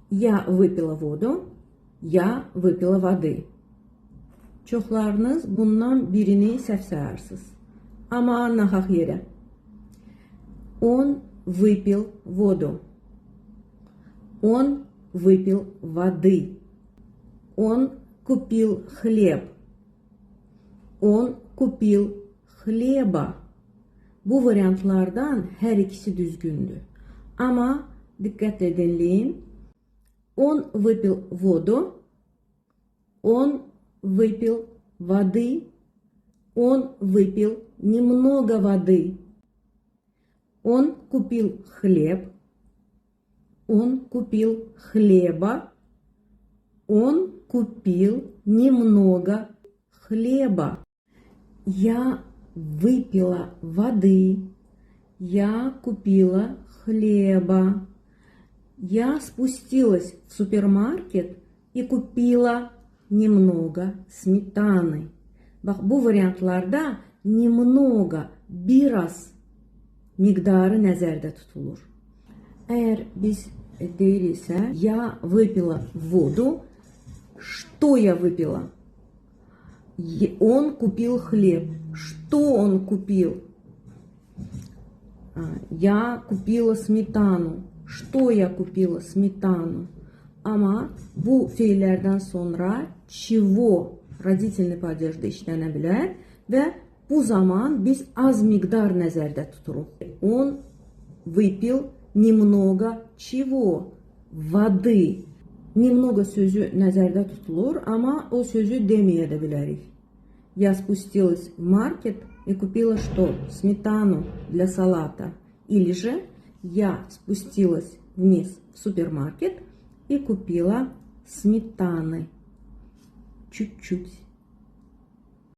Я выпила воду, я выpila воды. Çoxlarınız bundan birini səhv sayarsınız. Amma nahaq yerə. Он выпил воду. Он выпил воды. Он купил хлеб. Он купил хлеба. Bu variantlardan hər ikisi düzgündür. Amma diqqətlə dinləyin. Он выпил воду. Он выпил воды. Он выпил немного воды. Он купил хлеб. Он купил хлеба. Он купил немного хлеба. Я выпила воды. Я купила хлеба. Я спустилась в супермаркет и купила немного сметаны. Bax, bu variantlarda немного, biraz miqdarı nəzərdə tutulur. Əgər biz deyiriksə, я выпила воду, что я выпила? Он купил хлеб. Что он купил? Я купила сметану. Что я купила? Сметану. Ama bu fiillerden sonra чего родительный падежdə işlənə bilər və bu zaman biz az miqdar nəzərdə tuturuq. Он выпил немного чего? Воды. Немного sözü nəzərdə tutulur, amma o sözü deməyə də bilərik. Я спустилась в маркет и купила что? Сметану для салата. Или же я спустилась вниз в супермаркет и купила сметаны чуть-чуть.